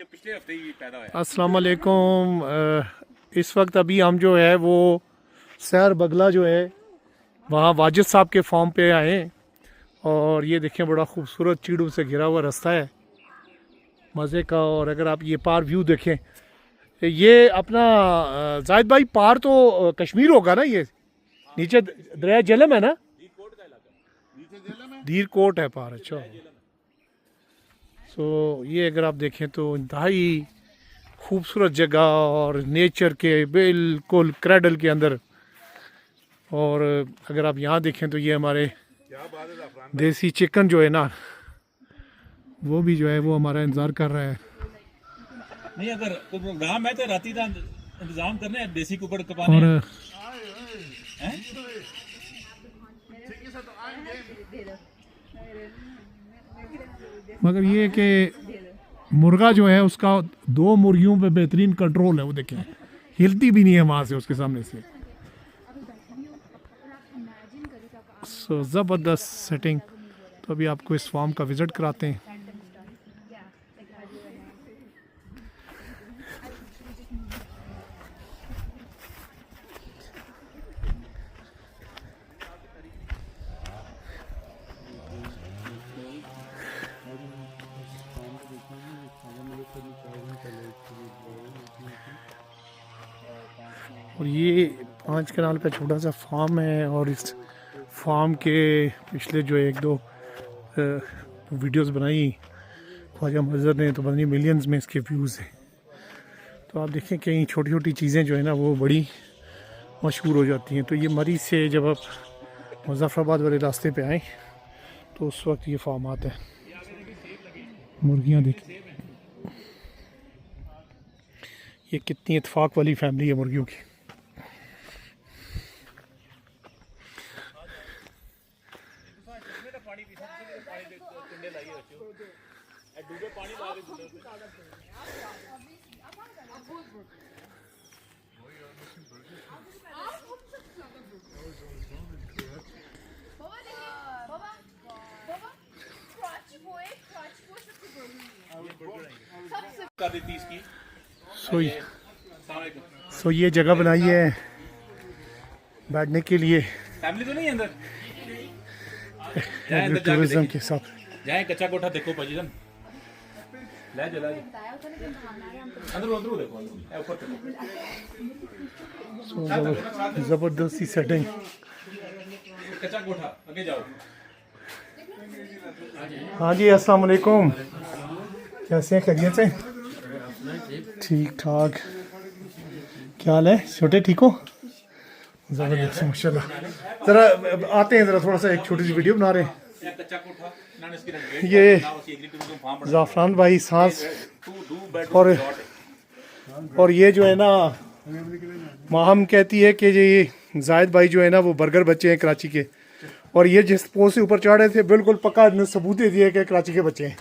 पिछले हफ्ते ही पैदा हुआ। अस्सलाम वालेकुम। इस वक्त अभी हम जो है वो सैर बगला जो है वहाँ वाजिद साहब के फॉर्म पे आए हैं। और ये देखें बड़ा खूबसूरत चीड़ों से घिरा हुआ रास्ता है मज़े का। और अगर आप ये पार व्यू देखें, ये अपना जाहिद भाई पार तो कश्मीर होगा ना, ये नीचे दरिया झेलम है ना, धीर कोट है पार। अच्छा, तो ये अगर आप देखें तो इंतहाई खूबसूरत जगह और नेचर के बिल्कुल क्रैडल के अंदर। और अगर आप यहाँ देखें तो ये हमारे देसी चिकन जो है ना, वो भी जो है वो हमारा इंतज़ार कर रहा है। नहीं, अगर कोई प्रोग्राम है तो राती का इंतजाम करने हैं, देसी कुकड़ कपाने और हैं। मगर ये कि मुर्गा जो है उसका 2 मुर्गियों पे बेहतरीन कंट्रोल है। वो देखें हिलती भी नहीं है वहाँ से, उसके सामने से। सो ज़बरदस्त सेटिंग। तो अभी आपको इस फार्म का विज़िट कराते हैं। और ये 5 कनाल का छोटा सा फार्म है। और इस फार्म के पिछले जो 1-2 वीडियोस बनाई ख्वाजा मज़हर ने, तो पता नहीं मिलियंस में इसके व्यूज़ हैं। तो आप देखें कई छोटी छोटी चीज़ें जो है ना वो बड़ी मशहूर हो जाती हैं। तो ये मरी से जब आप मुज़फ़्फ़राबाद वाले रास्ते पे आएँ तो उस वक्त ये फार्म आता है। मुर्गियाँ देखें, ये कितनी इत्तेफाक वाली फैमिली है मुर्गियों की। सो ये जगह बनाई है बैठने के लिए फैमिली तो नहीं है अंदर। टूरिज्म के साथ। जाए कच्चा कोठा देखो भाजीजन, ले चला अंदर उधर देखो, ऊपर सो ज़बरदस्ती सेटिंग। कच्चा कोठा, आगे जाओ। हाँ जी, अस्सलाम वालेकुम। कैसे हैं, खैरियत से? ठीक ठाक। क्या हाल है छोटे, ठीक हो? ज़बरदस्त माशाल्लाह। ज़रा आते हैं, ज़रा थोड़ा सा एक छोटी सी वीडियो बना रहे हैं। ये ज़ाफ़रान भाई सांस और ये जो है ना माहम कहती है कि ये जायद भाई जो है ना वो बर्गर बच्चे हैं कराची के। और ये जिस पोस्ट से ऊपर चढ़ रहे थे बिल्कुल पक्का सबूत दे दिए कि कराची के बच्चे हैं।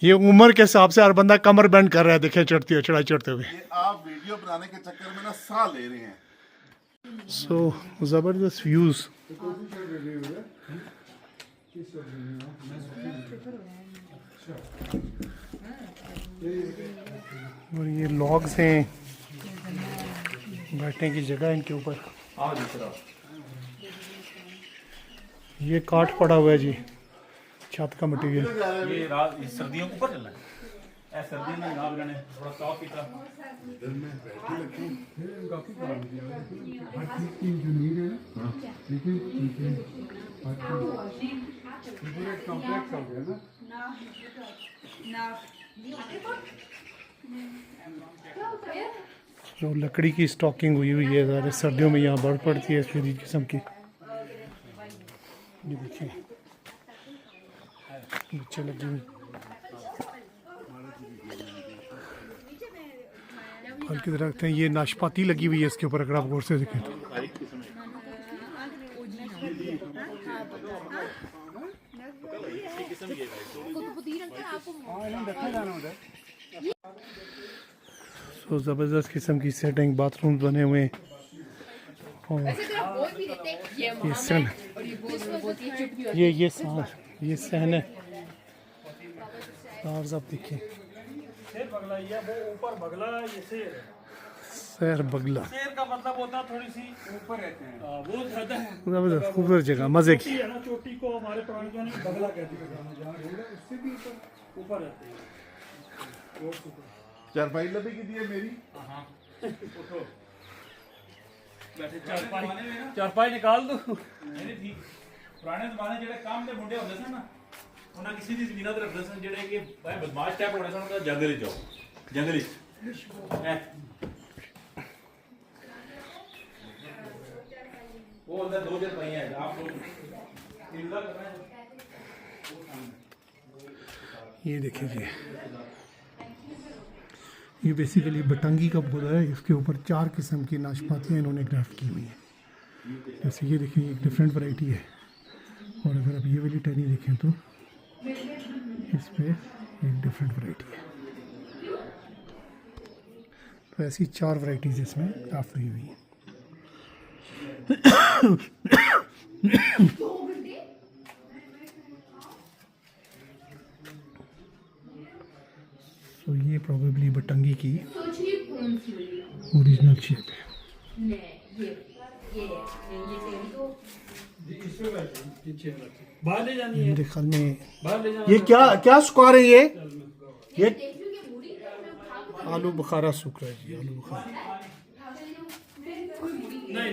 ये उम्र के हिसाब से हर बंदा कमर बेंड कर रहा है, देखे चढ़ती है चढ़ाई चढ़ते हुए। आप वीडियो बनाने के चक्कर में ना साह ले रहे हैं। सो ज़बरदस्त व्यूज़। और ये लॉग्स हैं, बैठने की जगह है इनके ऊपर। ये काठ पड़ा हुआ है जी, छत का मटेरियल। ये रात सर्दियों को ऊपर चलना है, ऐ सर्दियों में जनाब जाने थोड़ा स्टॉक की तरह। जो लकड़ी की स्टॉकिंग हुई हुई है, ज़्यादा सर्दियों में यहाँ बर्फ़ पड़ती है शदीद किस्म की। ये देखिए नीचे लगी हुई फल की दरख्त हैं। ये नाशपाती लगी हुई है इसके ऊपर, अगर आप गौर से देखें तो। तो ज़बरदस्त किस्म की सेटिंग, बाथरूम बने हुए हैं। और ये ये सांस, ये सहन है सांस। आप देखिए शेर बगला, ये वो ऊपर बगला, ये शेर है। शहर बगला, शेर का मतलब होता है थोड़ी सी ऊपर रहते हैं। वो रहता है खूबसूरत जगह, मजे की। चोटी है ना, चोटी को हमारे पुराने जमाने में बगला कहते थे, जहाँ ढूंढे उससे भी ऊपर रहते हैं। चारपाई लबी की दी है मेरी। हाँ उठो, बैठे चारपाई निकाल दो। नहीं ठीक पुराने जमाने ਜਿਹੜੇ ਕੰਮ ਦੇ ਮੁੰਡੇ ਹੁੰਦੇ ਸਨ ਨਾ ਉਹਨਾਂ ਕਿਸੇ ਦੀ ਜ਼ਮੀਨਾਂ ਤੇ ਰੱਖਦੇ ਸਨ ਜਿਹੜੇ ਕਿ ਭਾਈ ਬਦਮਾਸ਼ ਟਾਈਪ ਹੋਣੇ ਸਨ ਉਹਨਾਂ ਦਾ ਜੰਗਲ ਵਿੱਚ ਜਾਓ ਜੰਗਲ ਵਿੱਚ वो अंदर 2 जन पई हैं आप लोग इल्ला कर रहे हैं ये देखिए जी, ये बेसिकली बटंगी का पौधा है। इसके ऊपर 4 किस्म की नाशपातियाँ इन्होंने ग्राफ्ट की हुई हैं। जैसे ये देखिए एक डिफरेंट वैरायटी है, और अगर आप ये वाली टहनी देखें तो इस पे एक डिफरेंट वैरायटी है। तो ऐसी 4 वैरायटीज इसमें ग्राफ्ट हुई हुई हैं। तो ये प्रोबेबली बटंगी की ओरिजिनल शेप है। बाहर ले जानी है, मेरे ख्याल में बाहर ले जाना। ये क्या सुखा रहे हैं ये आलू बुखारा सूख रहा है जी, आलू बुखारा। नहीं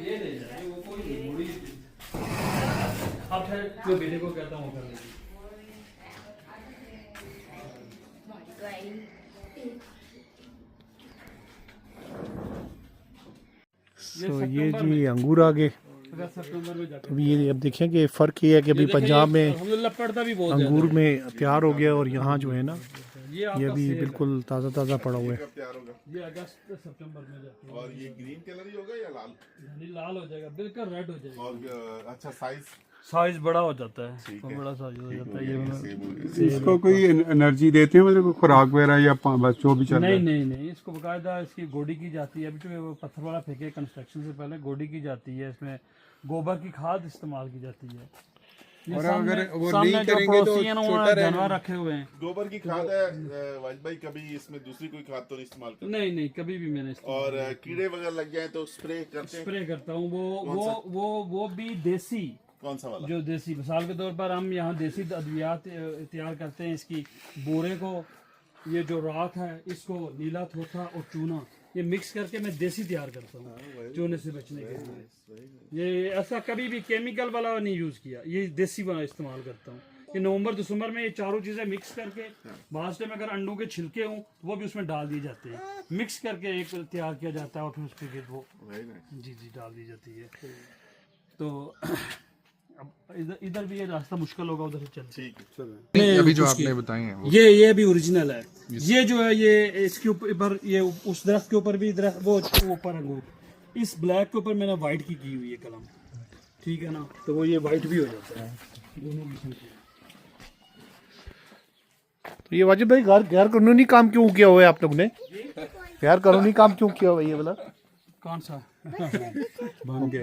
ये ले जाए, वो कोई नहीं मुड़ी। अब फिर मैं बेटे को कहता हूँ कर लीजिए। तो ये जी अंगूर आ गए। अगर सितंबर में जाते तो ये अब देखें कि फ़र्क ये है कि अभी पंजाब में अल्हम्दुलिल्लाह पड़ता भी बहुत अंगूर में तैयार हो गया, और यहाँ जो है ना ये ये अभी बिल्कुल ताज़ा ताज़ा पड़ा हुआ है। कब तैयार होगा? ये अगस्त सितंबर में जाती है। और ये ग्रीन कलर ही होगा या लाल? यानी लाल हो जाएगा, बिल्कुल रेड हो जाएगा। और अच्छा साइज साइज बड़ा हो जाता है, ठीक तो है। बड़ा साइज हो जाता है ये वाला। इसको कोई एनर्जी देते हैं, मतलब खुराक वगैरह या बस जो भी चल रहा है? नहीं इसको बकायदा इसकी गोडी की जाती है। अभी तो वो पत्थर वाला फेंके कंस्ट्रक्शन से पहले गोडी की जाती है। इसमें गोबर की खाद इस्तेमाल की जाती है। और अगर वो नहीं करेंगे तो छोटा जानवर रखे हुए हैं। गोबर की खाद है वाजिद भाई, कभी इसमें दूसरी कोई खाद तो नहीं इस्तेमाल करते? नहीं कभी भी मैंने और कीड़े वगैरह लग जाए तो स्प्रे करते हैं? स्प्रे करता हूँ। वो भी देसी, कौन सा वाला? जो देसी मिसाल के तौर पर हम यहाँ देसी अद्वियात तैयार करते हैं। इसकी बोरे को, ये जो राख है, इसको नीला थोथा और चूना, ये मिक्स करके मैं देसी तैयार करता हूँ चूने से बचने के लिए। ये ऐसा कभी भी केमिकल वाला नहीं यूज़ किया, ये देसी वाला इस्तेमाल करता हूँ। कि नवंबर दिसंबर में ये चारों चीज़ें मिक्स करके, लास्ट में अगर अंडों के छिलके हों तो वो भी उसमें डाल दिए जाते हैं। मिक्स करके एक तैयार किया जाता है और फिर उस पर वो जी डाल दी जाती है। तो अब इधर भी ये रास्ता मुश्किल होगा, उधर से चलते। ठीक है। अभी जो आपने बताए हैं वो ये भी ओरिजिनल है। ये जो है ये इसके ऊपर ये उस दरख्त के ऊपर भी दरख्त वो ऊपर अंगूर, इस ब्लैक के ऊपर मैंने वाइट की हुई है कलम, ठीक है ना, तो वो ये वाइट भी हो जाता है दोनों किस्म के। तो ये वाजिब भाई गैर कानूनी काम क्यों किया हुआ है आप लोग ने? गैर कानूनी काम क्यों किया हुआ है ये वाला? कौन सा? भंग।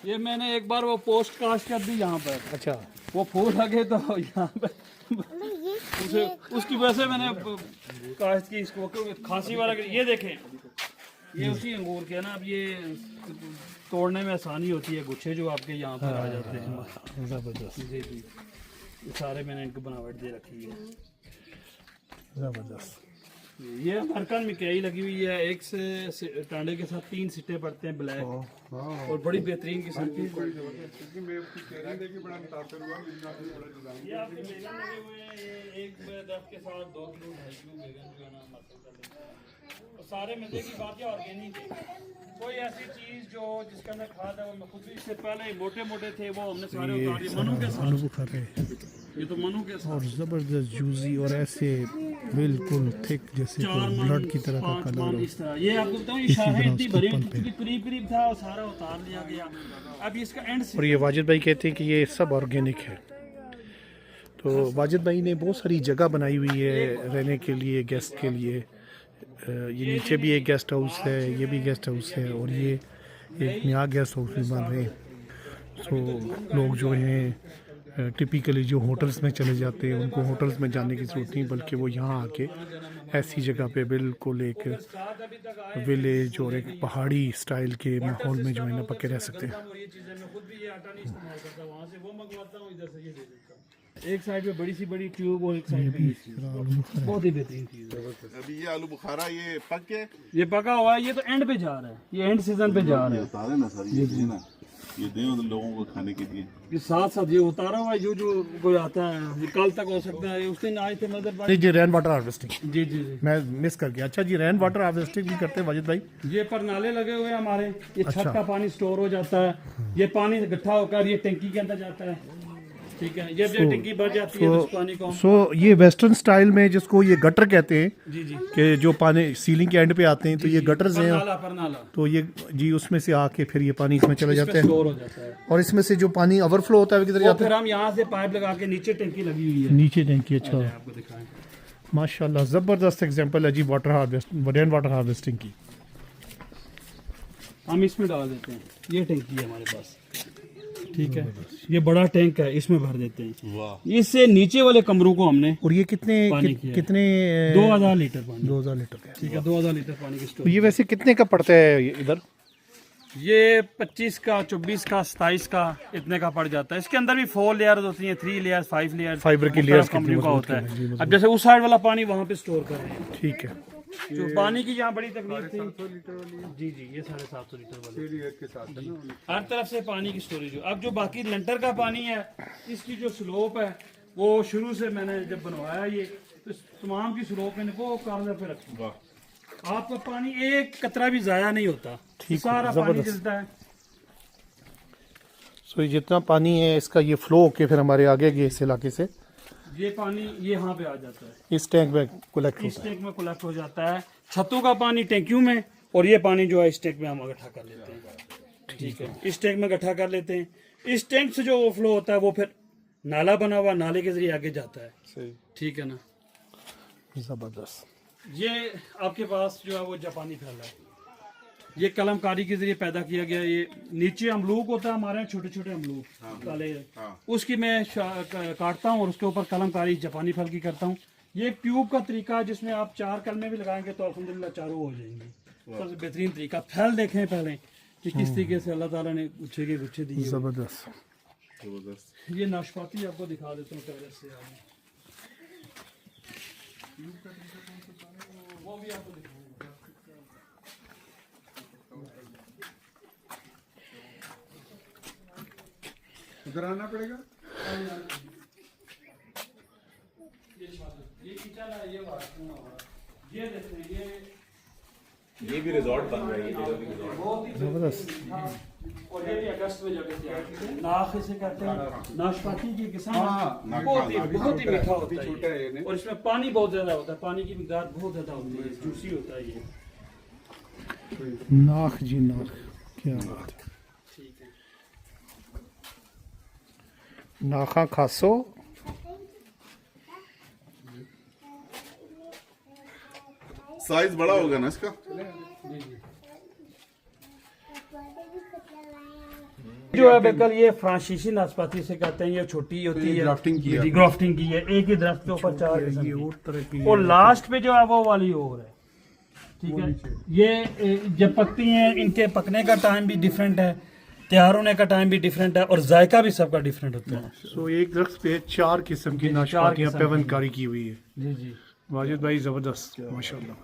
ये मैंने एक बार वो पोस्ट कास्ट कर दी यहाँ पर। अच्छा, वो फूल लगे तो यहाँ पे उसकी वजह से मैंने कास्ट की इसको खांसी वाला। ये देखें, ये उसी अंगूर के है ना। अब ये तोड़ने में आसानी होती है, गुच्छे जो आपके यहाँ पर आ जाते हैं। जबरदस्त जी ये सारे मैंने इनको बनावट दे रखी है। जबरदस्त। ये अमेरिकन में कई लगी हुई है, एक से टांडे के साथ 3 सिट्टे पड़ते हैं ब्लैक, और बड़ी बेहतरीन किस्म की। ये आपके बैगन लगे हुए हैं, ये एक दरख्त के साथ 2 किलो 2.5 किलो बैगन जो है ना मसल कर लेते हैं। और सारे मजे की बात है ऑर्गेनिक है। कोई ऐसी चीज जो जिसके अंदर खाद है वो मैं खुद भी, इससे पहले मोटे मोटे थे वो हमने सारे उतार दिए मनु के साथ। आलू बुखारे ये तो मनु के साथ और जबरदस्त जूसी और ऐसे बिल्कुल थिक जैसे ब्लड की तरह का कलर हो। इस तरह ये आपको बताऊं, ये शाखा इतनी भरी क्योंकि करीब था और सारा उतार लिया गया। अब इसका एंड और ये वाजिद भाई कहते हैं कि ये सब ऑर्गेनिक है। तो वाजिद भाई ने बहुत सारी जगह बनाई हुई है रहने के लिए, गेस्ट के लिए। ये नीचे भी एक गेस्ट हाउस है, ये भी गेस्ट हाउस है, और ये एक नया गेस्ट हाउस भी बन रहे हैं। सो लोग जो हैं टिपिकली जो होटल्स में चले जाते हैं उनको होटल्स में जाने की ज़रूरत नहीं, बल्कि वो यहाँ आके ऐसी जगह पे बिल्कुल एक विलेज और एक पहाड़ी स्टाइल के माहौल में जो है ना पक्के रह सकते हैं। एक साइड पे बड़ी सी बड़ी ट्यूब और एक साइड पे बहुत ही बेहतरीन चीज है। अभी ये आलू बुखारा ये पक के ये पका हुआ है, ये तो एंड पे जा रहा है, ये एंड सीजन पे जा रहा है। उतारे ना सर, ये दें ना, ये दें उन लोगों को खाने के लिए। ये साथ साथ ये उतारा हुआ है, जो जो कोई आता है ये कल तक हो सकता है। उस दिन आए थे मदर नहीं जी, रेन वाटर हार्वेस्टिंग जी जी जी, मैं मिस कर गया। अच्छा जी, रेन वाटर हार्वेस्टिंग भी करते हैं वाजिद भाई? ये पर नाले लगे हुए हैं हमारे, ये छत अच्छा। का पानी स्टोर हो जाता है, ये पानी इकट्ठा होकर ये टंकी के अंदर जाता है। ठीक है, ये जब टंकी भर जाती है तो उस पानी को हम सो ये वेस्टर्न स्टाइल में जिसको ये गटर कहते हैं जी जी कि जो पानी सीलिंग के एंड पे आते हैं, तो ये गटर्स हैं, पर नाला तो ये जी उसमें से आके फिर ये पानी इसमें चला जाता है, स्टोर हो जाता है। और इसमें से जो पानी ओवरफ्लो होता है वो किधर तो जाता फिर हम यहाँ से पाइप लगा के नीचे टंकी लगी हुई है, है? नीचे टैंकी। अच्छा, आपको दिखाएं। माशाल्लाह ज़बरदस्त एग्जांपल है जी water harvest, rain water harvesting की। हम इसमें डाल देते हैं, ये टंकी है हमारे पास। ठीक है, ये बड़ा टैंक है, इसमें भर देते हैं। वाह, इससे नीचे वाले कमरों को हमने और ये कितने पानी किया है। कितने 2000 लीटर पानी। 2000 लीटर का है। ठीक है, 2000 लीटर पानी की तो स्टोर। ये वैसे कितने का पड़ता है इधर? ये 25 का, 24 का, 27 का इतने का पड़ जाता है। इसके अंदर भी 4 लेयर्स होती हैं, 3 लेयर्स, 5 लेयर्स, फाइबर की लेयर्स कंपनी का होता जी, है। अब जैसे उस साइड वाला पानी वहाँ पे स्टोर कर रहे हैं। ठीक है। जो पानी की यहाँ बड़ी तकलीफ थी जी जी, ये 750 लीटर वाली के साथ है ना। हर तरफ से पानी की स्टोरेज हो। अब जो बाकी लंटर का पानी है, इसकी जो स्लोप है वो शुरू से मैंने जब बनवाया ये, तो तमाम की स्लोप इनको कॉर्नर पे रखी। आपका पानी एक कतरा भी जाया नहीं होता, सारा पानी चलता है। सो ये जितना पानी है इसका ये फ्लो होके फिर हमारे आगे के इस इलाके से ये पानी ये यहाँ पे आ जाता है, इस टैंक में कलेक्ट इस होता है। टैंक में कलेक्ट हो जाता है। छतों का पानी टैंकियों में, और ये पानी जो है इस टैंक में हम इकट्ठा कर लेते हैं। ठीक है, इस टैंक में इकट्ठा कर लेते हैं। इस टैंक से जो ओवरफ्लो होता है वो फिर नाला बना हुआ, नाले के जरिए आगे जाता है। सही, ठीक है ना। जबरदस्त। ये आपके पास जो है वो जापानी फैला है, ये कलमकारी के जरिए पैदा किया गया। ये नीचे अमलूक होता है हमारे यहाँ, छोटे छोटे अमलूक काले, उसकी मैं काटता हूँ और उसके ऊपर कलमकारी जापानी फल की करता हूँ। ये ट्यूब का तरीका है जिसमें आप 4 कलमे भी लगाएंगे तो अल्हम्दुलिल्लाह चारों हो जाएंगे। सबसे बेहतरीन तरीका। फैल देखें पहले कि किस तरीके से अल्लाह ताला ने गुच्छे के गुच्छे दिए। जबरदस्त। जबरदस्त। ये नाशपाती आपको दिखा देता हूँ पहले से। वो भी आपको दिखाऊंगा। उधर आना पड़ेगा। ये किचन है, ये वाशरूम है, ये देखते हैं, ये भी रिजॉर्ट बन रहा है, ये जगह भी रिजॉर्ट। बहुत ही जबरदस्त। और ये भी अगस्त में जगह तैयार की है। नाख इसे कहते हैं, नाशपाती की किस्म है। हाँ, बहुत ही मीठा होता है छोटा है ये। ये। और इसमें पानी बहुत ज्यादा होता है, पानी की मिकदार बहुत ज्यादा होती है, जूसी होता है ये। नाख जी नाख, क्या बात है। ठीक है, नाखा खासो। साइज बड़ा होगा ना इसका? जो है बेकल ये फ्रांसीसी नाशपाती से कहते हैं। ये छोटी होती है, ग्राफ्टिंग की है। ग्राफ्टिंग की है, एक ही दरख्त के ऊपर 4 किस्म की। और तरह की और लास्ट पे जो है वो वाली और है। ठीक है, ये जब पकती हैं इनके पकने का टाइम भी डिफरेंट है, तैयार होने का टाइम भी डिफरेंट है, और जायका भी सबका डिफरेंट होता है। सो एक दरख्त पे 4 किस्म की नाशपातियाँ किस्म की। पेवनकारी की हुई है। जी जी, वाजिद भाई जबरदस्त, माशाल्लाह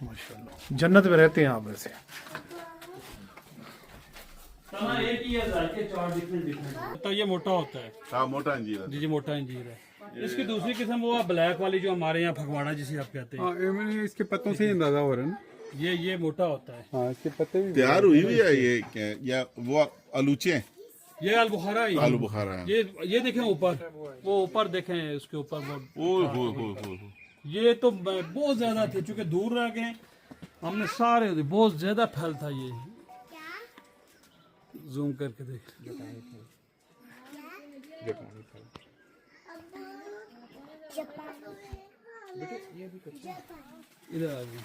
माशाल्लाह। जन्नत में रहते हैं आप वैसे। तना एक ही है, जायके 4 डिफरेंट। तो ये मोटा होता है हाँ, मोटा अंजीर है। जी जी, मोटा अंजीर है। इसकी दूसरी किस्म वो है ब्लैक वाली, जो हमारे यहाँ फगवाड़ा जिसे आप कहते हैं। हाँ, ये मैंने इसके पत्तों से ही अंदाजा हो रहा है ना। ये मोटा होता है। हाँ, इसके पत्ते भी तैयार हुई हुई है ये या वो आलूचे? ये आलू बुखारा ही। आलू बुखारा है। ये देखें ऊपर, वो ऊपर देखें, उसके ऊपर वो ओह हो। ये तो बहुत ज्यादा थे, चूंकि दूर रह गए हमने सारे, बहुत ज्यादा फैल था ये। जूम करके देख, इधर आ गए।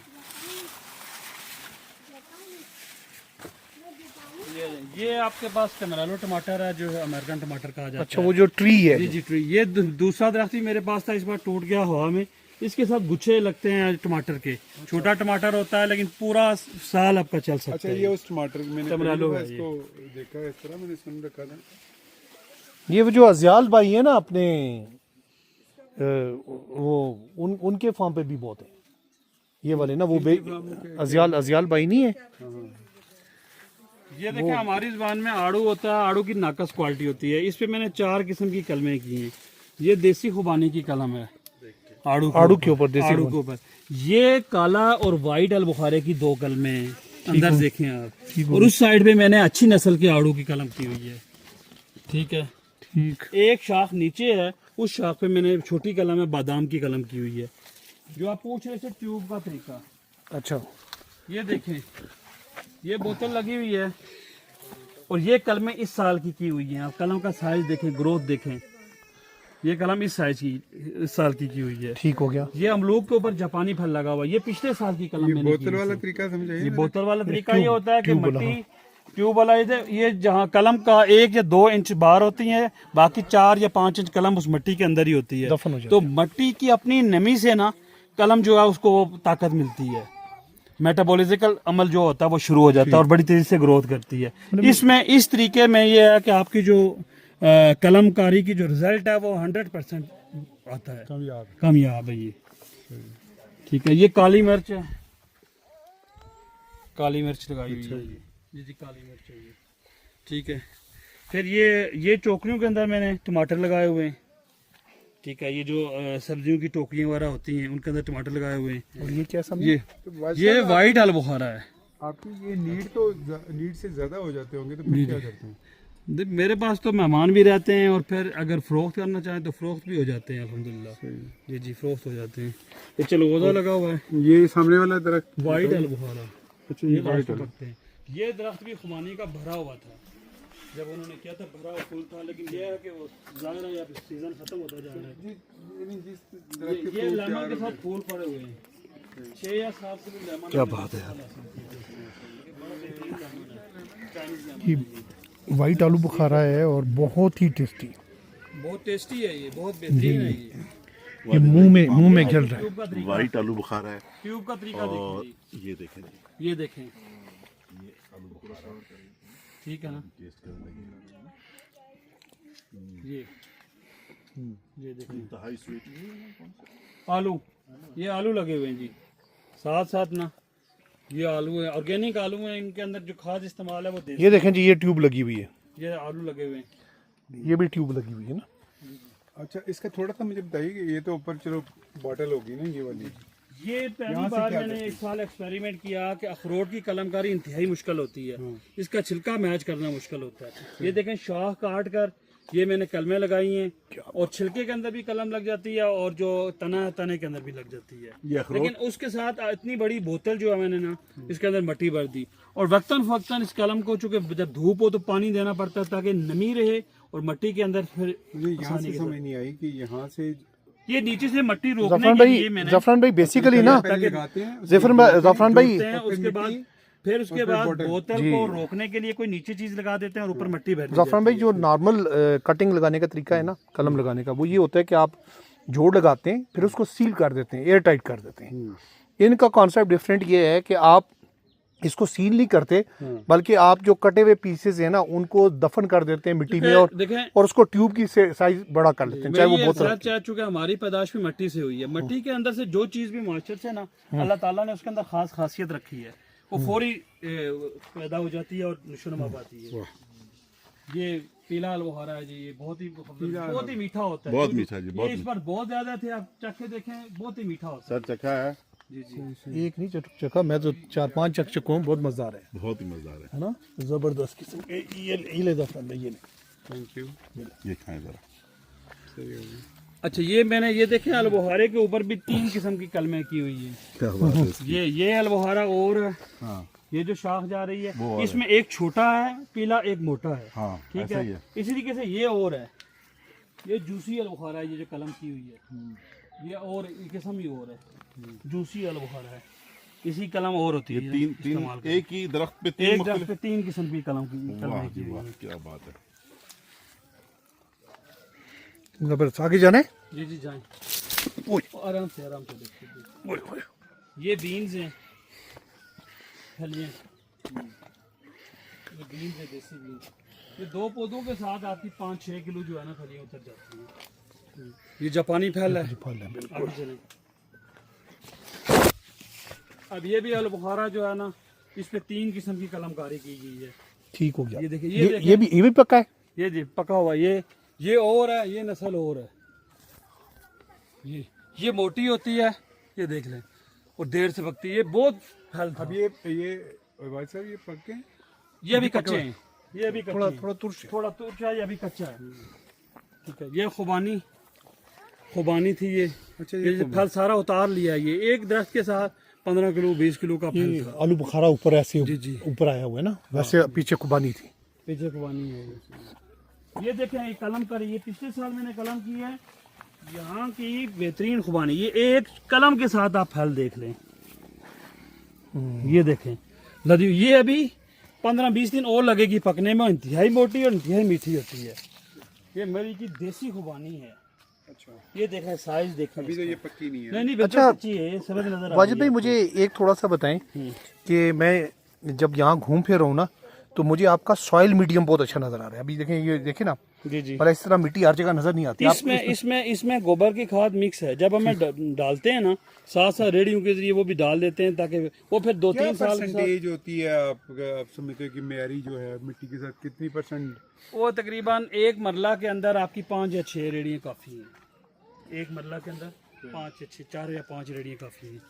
ये आपके पास टमेलो टमाटर है, जो है अमेरिकन टमाटर कहा जाता अच्छा है। वो जो ट्री है। जी जी ट्री। ये दूसरा दरख्त भी मेरे पास था, इस बार टूट गया हवा में। इसके साथ गुच्छे लगते हैं टमाटर के। छोटा टमाटर होता है लेकिन पूरा साल आपका चल सकता अच्छा है। ये उस टमाटर मैंने टमाटो पहली है दफा इसको देखा है, इस तरह मैंने सुन रखा था। ये वो जो अजियाल भाई है ना अपने वो उनके फार्म पे भी बहुत है ये वाले ना, वो अजियाल भाई नहीं है। ये देखें हमारी जुबान में आड़ू होता है, आड़ू की नाकस क्वालिटी होती है। इस पे मैंने 4 किस्म की कलमें की हैं। ये देसी खुबानी की कलम है आड़ू के ऊपर, देसी आड़ू के ऊपर। ये काला और वाइट अलबुखारे की 2 कलमें हैं, अंदर देखें आप। और उस साइड पे मैंने अच्छी नस्ल के आड़ू की कलम की हुई है। ठीक है, ठीक। एक शाख नीचे है, उस शाख पे मैंने छोटी कलम है बादाम की कलम की हुई है। जो आप पूछ रहे थे ट्यूब का तरीका, अच्छा ये देखें, ये बोतल लगी हुई है और ये कलमें इस साल की हुई हैं। आप कलम का साइज देखें, ग्रोथ देखें। ये कलम इस साइज की, इस साल की हुई है। ठीक हो गया। ये अमरूद के ऊपर जापानी फल लगा हुआ है। ये पिछले साल की कलम मैंने की बोतल वाला थी। तरीका समझाइए। ये बोतल वाला तरीका ये होता है कि मट्टी ट्यूब वाला ये जहाँ कलम का 1 या 2 इंच बाहर होती है, बाकी 4 या 5 इंच कलम उस मट्टी के अंदर ही होती है। दफन हो जाती तो मट्टी की अपनी नमी से ना कलम जो है उसको ताकत मिलती है। मेटाबॉलिजिकल अमल जो होता है वो शुरू हो जाता है और बड़ी तेजी से ग्रोथ करती है। इसमें इस तरीके में ये है कि आपकी जो कलमकारी की जो रिजल्ट है वो 100% आता है। कामयाब है ये। ठीक है, ये काली मिर्च है, काली मिर्च लगाई हुई है। जी जी काली मिर्च है ये। ठीक है, फिर ये टोकरियों के अंदर मैंने टमाटर लगाए हुए हैं। ठीक है, ये जो सब्जियों की टोकरियां वगैरह होती हैं उनके अंदर टमाटर लगाए हुए हैं। और ये क्या समझे? ये वाइट अलबुखारा है। आपकी ये नीड से ज्यादा हो जाते होंगे तो फिर क्या करते हैं? मेरे पास तो मेहमान भी रहते हैं और फिर अगर फ़रोख्त करना चाहें तो फ़रोख्त भी हो जाते हैं अल्हम्दुलिल्लाह। जी जी फ़रोख्त हो जाते हैं। ये चलोदा लगा हुआ है, ये सामने वाला दरख्त वाइट अलबुखारा। अच्छा ये ये पकते हैं। ये दरख्त भी खुमानी का भरा हुआ था जब उन्होंने किया था, भरा हुआ फूल था। लेकिन ये है कि वो ज़ाहिर है अब सीजन खत्म होता जा रहा है। ये लेमन के साथ फूल पड़े हुए हैं। 6 या 7 से भी लेमन। क्या बात है यार। वाइट आलू बुखारा है और बहुत ही टेस्टी। बहुत टेस्टी है ये, बहुत बेहतरीन है ये। ये मुंह में घिल रहा है। ट्यूब का तरीका, वाइट आलू बुखारा है। ट्यूब का तरीका और देखिए। ये देखें जी, ये देखें, ठीक है ना। ये देखें इंतहाई स्वीट। आलू, ये आलू लगे हुए हैं जी साथ साथ ना। ये आलू है, ऑर्गेनिक आलू है। इनके अंदर जो खाद इस्तेमाल है वो देसी। ये देखें जी, ये ट्यूब लगी हुई है। ये आलू लगे हुए हैं। ये भी ट्यूब लगी हुई है ना। अच्छा इसका थोड़ा सा मुझे बताइए कि ये तो ऊपर चलो बॉटल होगी ना ये वाली। ये पहली बार मैंने एक साल एक्सपेरिमेंट किया कि अखरोट की कलमकारी इंतहाई मुश्किल होती है। इसका छिलका मैच करना मुश्किल होता है। ये देखें शाख काट कर ये मैंने कलमें लगाई हैं और छिलके के अंदर भी कलम लग जाती है और जो तना है तने के अंदर भी लग जाती है। लेकिन उसके साथ इतनी बड़ी बोतल जो है मैंने ना इसके अंदर मट्टी भर दी और वक्तन फक्तन इस कलम को, चूंकि जब धूप हो तो पानी देना पड़ता है ताकि नमी रहे और मट्टी के अंदर फिर मुझे यहाँ से समझ नहीं आई कि यहाँ से ये नीचे से मट्टी रोकने के लिए मैंने जफरान भाई बेसिकली ना, लगाते हैं जफरान भाई उसके बाद फिर उसके बाद बोतल को रोकने के लिए कोई नीचे चीज लगा देते हैं और ऊपर मट्टी भर दी जफरान भाई जो नॉर्मल कटिंग लगाने का तरीका है ना, कलम लगाने का, वो ये होता है कि आप जोड़ लगाते हैं फिर उसको सील कर देते हैं, एयर टाइट कर देते हैं। इनका कॉन्सेप्ट डिफरेंट ये है कि आप इसको सील नहीं करते बल्कि आप जो कटे हुए पीसेस है ना उनको दफन कर देते हैं मिट्टी में और उसको ट्यूब की साइज बड़ा कर लेते हैं, चाहे वो बोतल। चाहे चूंकि हमारी पैदाश भी मट्टी से हुई है, मट्टी के अंदर से जो चीज भी मॉइस्चर से ना अल्लाह ताला ने उसके अंदर खास खासियत रखी है, वो फौरी पैदा हो जाती है और नशोनुमा पाती है। ये पीला अलबुखारा है जी, ये बहुत ही मीठा होता है। बहुत मीठा जी, बहुत इस पर बहुत ज्यादा थे, आप चखे देखें बहुत ही मीठा होता सर चखा है, है। जी जी एक नहीं चखा, मैं तो 4-5 चख चुका हूँ, बहुत मजेदार बहुत ही मजेदार है ना, जबरदस्त किस्म। ये ले जफरान भाई, ये थैंक यू। ये खाएं जरा। अच्छा ये मैंने ये देखे अलबुखारे के ऊपर भी 3 किस्म की कलमें की हुई है। क्या बात है इसकी। ये अलबुखारा और हाँ ये जो शाख जा रही है वो इसमें एक छोटा है पीला, एक मोटा है। हाँ ठीक ऐसा ही है, है। इसी तरीके से ये और है, ये जूसी अलबुखारा है, ये जो कलम की हुई है ये और ये किस्म ही और है, जूसी अलबुखारा है। इसी कलम और होती है तीन इस्तेमाल तीन एक ही दरख्त पे तीन एक दरख्त मुख्तलिफ- पे 3 किस्म की कलम की वाह कलम जी की वाह, हुई है। क्या बात है। जबरदस्त, आगे जाने। जी जी जाएं। ओए। आराम से देखिए। ओए, ओए। ये बीन्स हैं, फलियां। ये बीन्स है, देसी बीन्स। ये 2 पौधों के साथ आपकी 5-6 किलो जो है ना फलियां उतर जाती हैं। ये जापानी फल है। आगे चलें। अब ये भी अलबुखारा जो है ना, इस पे 3 किस्म की कलमकारी की गई है। ठीक हो गया। ये देखिए, ये भी पक्का है। ये जी पका हुआ, ये और है, ये नस्ल और है। ये मोटी होती है, ये देख लें, और देर से पकती है। ये बहुत फल था। अब ये भाई साहब ये पक्के हैं? ये अभी कच्चे हैं, ये अभी कच्चे हैं। थोड़ा तुर्श है। थोड़ा तुर्च है, ये अभी कच्चा है। ठीक है, ये खुबानी थी ये। अच्छा, ये फल सारा उतार लिया है। ये एक दरख्त के साथ 15 किलो 20 किलो का फल ये था। आलू बुखारा ऊपर ऐसे जी, जी। ऊपर आया हुआ है ना, वैसे पीछे खुबानी थी। पीछे खुबानी है ये देखें, ये कलम कर, ये पिछले साल मैंने कलम की है। यहाँ की बेहतरीन खुबानी, ये एक कलम के साथ आप फल देख लें। ये देखें लदी, ये अभी 15-20 दिन और लगेगी पकने में। इंतहाई मोटी और इंतहाई मीठी होती है। ये मेरी की देसी खुबानी है। अच्छा, ये देखें, साइज देखें। अभी तो इसका। ये पक्की नहीं है। नहीं बिल्कुल अच्छा, कच्ची है, ये समझ नजर आ वाजिद रही भाई है मुझे एक थोड़ा सा बताएं कि मैं जब यहाँ घूम फिर रहा हूँ ना, तो मुझे आपका सॉइल मीडियम बहुत अच्छा नजर आ रहा है। अभी देखें, ये देखें ना, आपको। जी जी। पर इस तरह मिट्टी हर जगह नजर नहीं आती। इसमें गोबर की खाद मिक्स है। जब हमें डालते हैं ना, साथ साथ रेडियो के जरिए वो भी डाल देते हैं, ताकि वो फिर 2-3 क्या साल के साथ, परसेंटेज होती है आप समझते हो कि मेयारी जो है मिट्टी के साथ कितनी परसेंट? वो तकरीबन एक मरला के अंदर आपकी 5 या 6 रेडियाँ काफ़ी हैं। एक मरला के अंदर 5 या 6, 4 या 5 रेडियाँ काफ़ी हैं।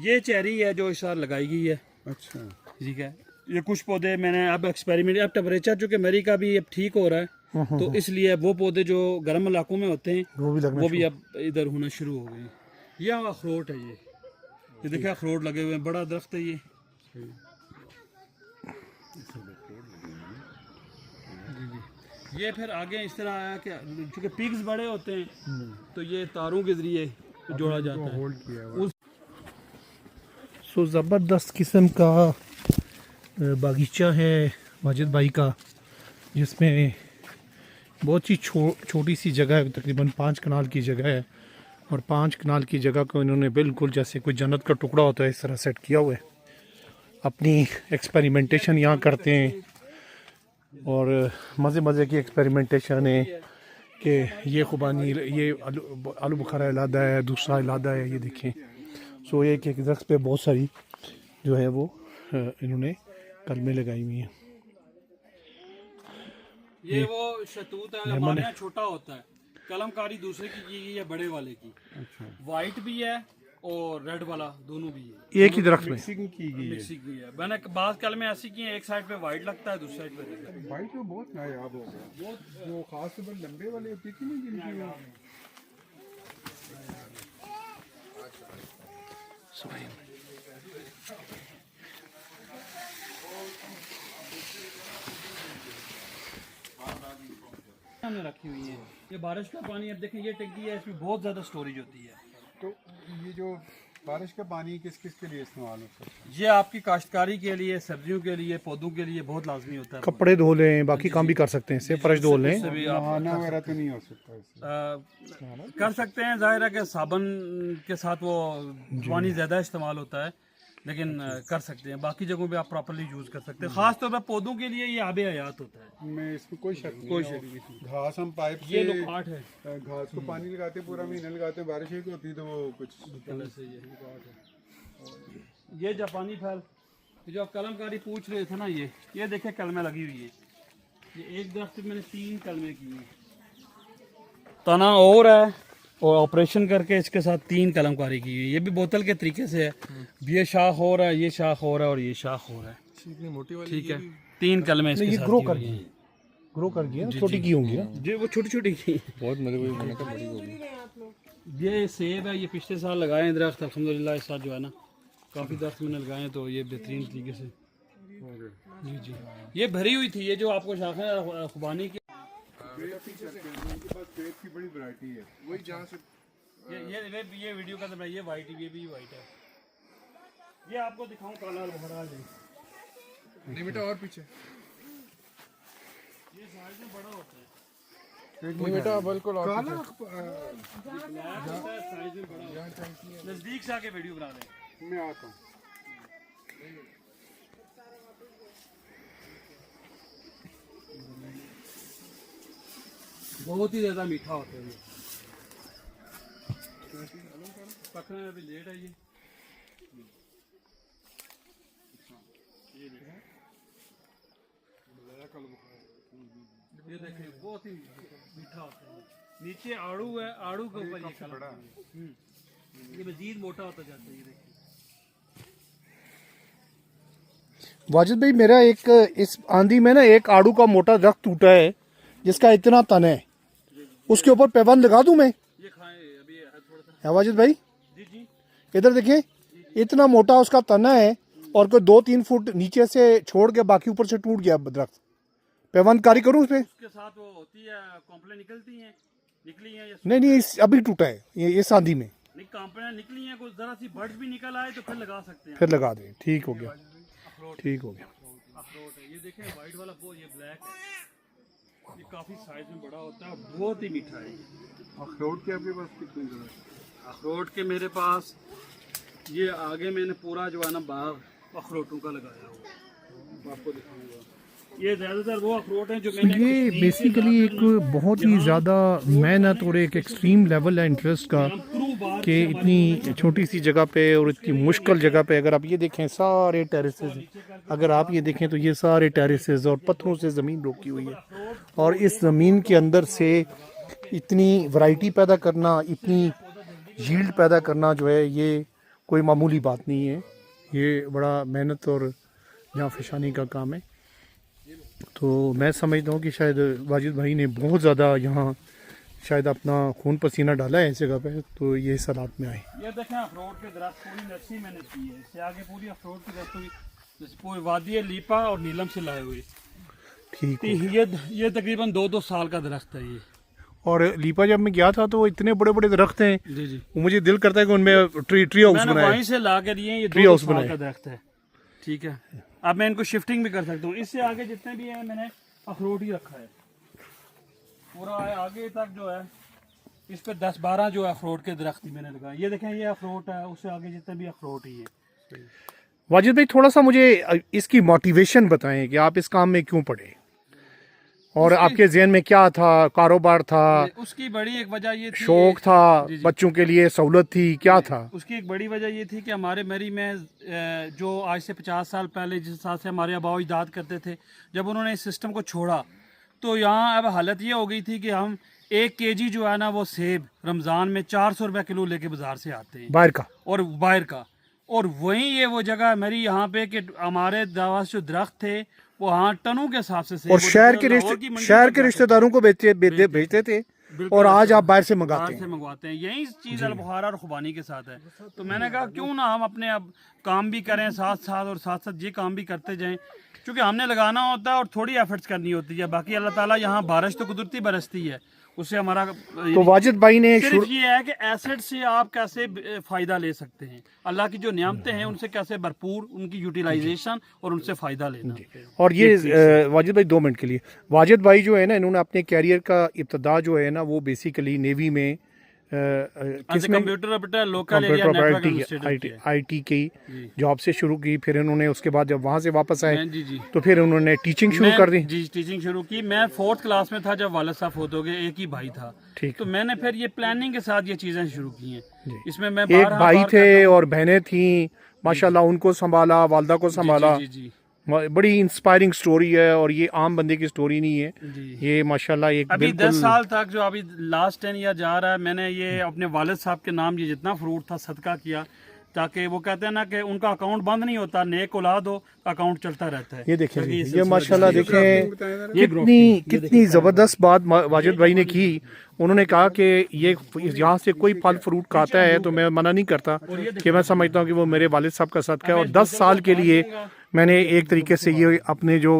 ये चेरी है जो इस साल लगाई गई है। अच्छा, ठीक है, ये कुछ पौधे मैंने अब एक्सपेरिमेंट, अब टेम्परेचर चूँकि अमेरिका का भी अब ठीक हो रहा है, तो इसलिए वो पौधे जो गर्म इलाकों में होते हैं वो भी अब इधर होना शुरू हो गए हैं। यह अखरोट है, ये देखिए अखरोट लगे हुए हैं, बड़ा दरख्त है ये। ये फिर आगे इस तरह आया कि चूँकि पिग्स बड़े होते हैं तो ये तारों के जरिए जोड़ा जाता है। होल्ड किया हुआ। सो ज़बरदस्त किस्म का बागीचा है वाजिद भाई का, जिसमें बहुत ही छोटी सी जगह है, तकरीबन 5 कनाल की जगह है। और 5 कनाल की जगह को इन्होंने बिल्कुल जैसे कोई जन्नत का टुकड़ा होता है इस तरह सेट किया हुआ है। अपनी एक्सपेरिमेंटेशन यहाँ करते हैं और मज़े की एक्सपेरिमेंटेशन है कि ये खुबानी, ये आलू बुखारा इलादा है, दूसरा इलादा है। ये देखें, सो एक एक दरख्त पे बहुत सारी जो है वो इन्होंने कलमें लगाई हुई हैं। ये वो शतूत है, हमारे यहाँ छोटा होता है। कलमकारी दूसरे की गई है, बड़े वाले की। अच्छा, वाइट भी है और रेड वाला, दोनों भी है। एक ही दरख्त में मिक्सिंग की गई है। मिक्सिंग की है। मैंने बाद कलमें ऐसी की हैं, एक साइड पे वाइट लगता है, दूसरी साइड पे रेड लगता है। भाई तो बहुत नायाब हो गया। वो खास तौर पर लंबे वाले होती थी ना जिनकी हमने रखी हुई है। ये बारिश का पानी, अब देखें ये टंकी है, इसमें बहुत ज़्यादा स्टोरेज होती है। तो ये जो बारिश का पानी किस किस के लिए इस्तेमाल हो सकता है? ये आपकी काश्तकारी के लिए, सब्जियों के लिए, पौधों के लिए बहुत लाजमी होता है। कपड़े धो लें, बाकी काम भी कर सकते हैं, इससे फर्श धो लें। इससे भी आप नहाना वगैरह तो नहीं हो सकता इससे? कर सकते हैं। जाहिर है कि साबुन के साथ वो पानी ज़्यादा इस्तेमाल होता है, लेकिन कर सकते हैं। बाकी जगहों पे आप प्रॉपर्ली यूज़ कर सकते हैं। ख़ास तौर पर पौधों के लिए ये आबे हयात होता है। मैं इसमें कोई शक नहीं। कोई शक नहीं। घास हम पाइप ये से लोग आठ है, घास को पानी लगाते, पूरा महीना लगाते हैं, बारिश ही होती तो वो कुछ ऐसे ये जापानी फल, ये जो आप कलमकारी पूछ रहे थे ना, ये देखे कलमें लगी हुई है। ये एक दरख्त पे मैंने 3 कलमें की हैं। तना और है, और ऑपरेशन करके इसके साथ 3 कलमकारी की हुई है। ये भी बोतल के तरीके से है। ये शाख हो रहा है, ये शाख हो रहा है और ये शाख हो रहा है। ठीक है, 3 कलमें इसके साथ ग्रो की कर हुई गई, हैं। ग्रो कर गई, छोटी की होंगी ना। जी वो छोटी छोटी की। बहुत बड़ी होगी। ये सेब है, ये पिछले साल लगाए हैं दरख्त, अल्हम्दुलिल्लाह इस साल जो है ना काफ़ी दरख्त मैंने लगाए हैं, तो ये बेहतरीन तरीके से। जी जी, ये भरी हुई थी। ये जो आपको शाखें खुबानी की, उनके पास पेड़ की बड़ी वैरायटी है। वही जहाँ से ये वीडियो का तो ये वाइट, ये भी वाइट है। ये आपको दिखाऊं काला बुखारा है, नहीं बेटा और पीछे ये साइज में बड़ा होता है, नहीं बेटा बिल्कुल और साइज में बड़ा होता है। नजदीक से आके वीडियो बना दें। मैं आता हूँ। बहुत ही ज्यादा मीठा होता है ये, पकने में अभी लेट है ये देखें बहुत ही मीठा होता है। नीचे आड़ू है, आड़ू के ऊपर ये कलर है। ये मजीद मोटा होता जाता है, ये देखिए। वाजिद भाई मेरा एक इस आंधी में ना एक आड़ू का मोटा दरख्त टूटा है जिसका इतना तन है, उसके ऊपर पैबंद लगा दूं मैं? ये खाएं अभी थोड़ा सा। है वाजिद भाई जी जी इधर देखें, इतना मोटा उसका तना है और कोई 2-3 फुट नीचे से छोड़ के बाकी ऊपर से टूट गया दरख्त। पैबंद कारी करूं उस पे? उसके साथ वो होती है कॉम्प्लेन निकलती हैं, निकली हैं या नहीं अभी टूटा है ये इस आंधी में। नहीं कॉम्प्लेन निकली हैं, कुछ जरा सी बर्ड्स भी निकल आए तो फिर लगा सकते हैं। फिर लगा दें, ठीक हो गया, ठीक हो गया। अखरोट है, ये देखें वाइट वाला वो, ये ब्लैक है, ये काफी साइज में बड़ा होता है, बहुत ही मीठा है। अखरोट के आपके पास कितने जगह? अखरोट के मेरे पास ये आगे मैंने पूरा जो है ना बाग अखरोटों का लगाया हुआ, आपको दिखाऊंगा। ये ज्यादातर वो अखरोट हैं जो मैंने ये बेसिकली एक बहुत ही ज़्यादा मेहनत और एक एक्सट्रीम लेवल है इंटरेस्ट का कि इतनी छोटी सी जगह पे और इतनी मुश्किल जगह पे अगर आप ये देखें सारे टेरेसेस, अगर आप ये देखें तो ये सारे टेरेसेस और पत्थरों से ज़मीन रोकी हुई है और इस ज़मीन के अंदर से इतनी वैरायटी पैदा करना, इतनी यील्ड पैदा करना जो है ये कोई मामूली बात नहीं है, ये बड़ा मेहनत और जहाँ फिशानी का काम है। तो मैं समझता हूँ कि शायद वाजिद भाई ने बहुत ज़्यादा यहाँ शायद अपना खून पसीना डाला है इस जगह पे, तो ये इस हालात में आए। ये देखें अखरोट के दरख्त पूरी नर्सरी मैंने की है, इससे आगे पूरी अखरोट की दरख्त हुई, जैसे पूरी वादी है लीपा और नीलम से लाए हुए। ठीक तो है। ये तकरीबन 2-2 साल का दरख्त है ये। और लीपा जब मैं गया था तो इतने बड़े बड़े दरख्त हैं, जी जी, वो मुझे दिल करता है कि उनमें ट्री हाउस मैंने बनाए। वहीं से ला के लिए, ये ट्री 2 हाउस साल बनाए। का दरख्त है। ठीक है, अब मैं इनको शिफ्टिंग भी कर सकता हूँ। इससे आगे जितने भी हैं मैंने अखरोट ही रखा है, पूरा आगे तक जो है इस पे 10-12 जो है अखरोट के दरख्त ही मैंने लगाए। ये देखें ये अखरोट है, उससे आगे जितने भी अखरोट ही है। वाजिद भाई थोड़ा सा मुझे इसकी मोटिवेशन बताएं कि आप इस काम में क्यों पड़े और आपके जहन में क्या था, कारोबार था, उसकी बड़ी एक वजह ये थी, शौक था, जी, जी। बच्चों के लिए सहूलत थी, क्या था? उसकी एक बड़ी वजह ये थी कि हमारे मरी में जो आज से 50 साल पहले जिस हिसाब से हमारे आबाओ इजाद करते थे, जब उन्होंने इस सिस्टम को छोड़ा तो यहाँ अब हालत ये हो गई थी कि हम 1 kg जो है ना वो सेब रमज़ान में 400 रुपये किलो लेके बाजार से आते हैं बाहर का। और बाहर का, और वहीं ये वो जगह मेरी यहाँ पे कि हमारे दावा जो दरख्त थे वो हाँ टनों के हिसाब से सेब और होते शहर थे, के लाहौर की मंडी शहर तक के जाते थे। रिश्तेदारों को भेजते थे और आज आप बाहर से मंगाते बाहर से हैं। मंगवाते हैं। यही चीज़ अल-बुखारा और खुबानी के साथ है। तो मैंने कहा क्यों ना हम अपने अब काम भी करें साथ साथ और साथ साथ ये काम भी करते जाएं, क्योंकि हमने लगाना होता है और थोड़ी एफर्ट्स करनी होती है। बाकी अल्लाह ताला यहाँ बारिश तो कुदरती बरसती है, उससे हमारा तो वाजिद भाई ने सिर्फ ये है कि एसेट से आप कैसे फ़ायदा ले सकते हैं, अल्लाह की जो नियामतें हैं उनसे कैसे भरपूर उनकी यूटिलाइजेशन और उनसे फ़ायदा लेना। और ये वाजिद भाई 2 मिनट के लिए, वाजिद भाई जो है ना इन्होंने अपने कैरियर का इब्तदा जो है ना वो बेसिकली नेवी में किसमें computer operator local area network administrator IT की जॉब से शुरू की, फिर इन्होंने उसके बाद जब वहाँ से वापस आए जी जी तो फिर उन्होंने टीचिंग शुरू कर दी। जी टीचिंग शुरू की। मैं 4th क्लास में था जब वालिद साहब फोत हो गए, एक ही भाई था। ठीक। तो मैंने फिर ये प्लानिंग के साथ ये चीज़ें शुरू की हैं। इसमें मैं एक भाई थे और बहनें थी, माशाल्लाह उनको संभाला, वालदा को संभाला। जी जी बड़ी इंस्पायरिंग स्टोरी है और ये आम बंदे की स्टोरी नहीं है, ये माशाल्लाह एक अभी बिल्कुल 10 साल तक जो अभी लास्ट 10 ईयर जा रहा है, मैंने ये अपने वालिद साहब के नाम ये जितना फ्रूट था सदका किया, ताकि वो कहते हैं ना कि उनका अकाउंट बंद नहीं होता, नेक औलाद हो अकाउंट चलता रहता है। ये देखें, ये माशाल्लाह देखें कितनी ज़बरदस्त बात वाजिद भाई ने की। उन्होंने कहा कि ये यहाँ से कोई फल फ्रूट खाता है तो मैं मना नहीं करता, कि मैं समझता हूँ कि वो मेरे वालिद साहब का सदका है और 10 साल के लिए मैंने एक तरीके से ये अपने जो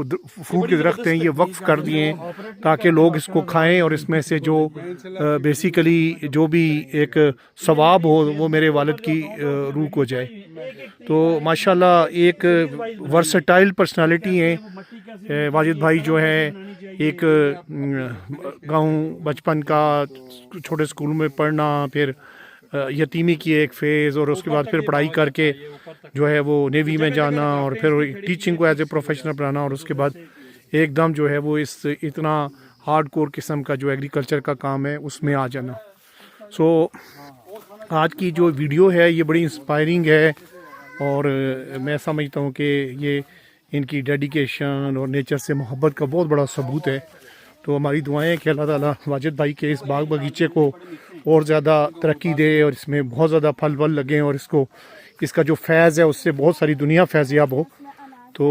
फ्रूट के दरख्त हैं ये वक्फ कर दिए हैं ताकि लोग इसको खाएं और इसमें से जो बेसिकली जो भी एक सवाब हो वो मेरे वालिद की रूह को जाए। तो माशाल्लाह एक वर्सटाइल पर्सनालिटी हैं वाजिद भाई जो है। एक गाँव बचपन का छोटे स्कूल में पढ़ना, फिर यतीमी की एक फ़ेज़ और उसके बाद फिर पढ़ाई करके जो है वो नेवी में जाना और फिर टीचिंग को एज ए प्रोफेशनल बनाना और उसके बाद एकदम जो है वो इस इतना हार्ड कोर किस्म का जो एग्रीकल्चर का काम है उसमें आ जाना। सो आज की जो वीडियो है ये बड़ी इंस्पायरिंग है और मैं समझता हूँ कि ये इनकी डेडिकेशन और नेचर से मोहब्बत का बहुत बड़ा सबूत है। तो हमारी दुआएं हैं कि अल्लाह ताला वाजिद भाई के इस बाग बगीचे को और ज़्यादा तरक्की दे और इसमें बहुत ज़्यादा फल वल लगें और इसका जो फैज़ है उससे बहुत सारी दुनिया फैज़याब हो। तो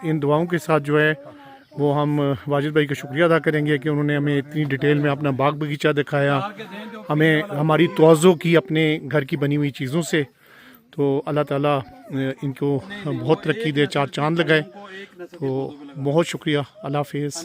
इन दुआओं के साथ जो है वो हम वाजिद भाई का शुक्रिया अदा करेंगे कि उन्होंने हमें इतनी डिटेल में अपना बाग बगीचा दिखाया, हमें हमारी तवज्जो की अपने घर की बनी हुई चीज़ों से। तो अल्लाह ताला इनको बहुत तरक्की दे, चार चांद लगाए। तो बहुत शुक्रिया, अल्लाह हाफ़िज़।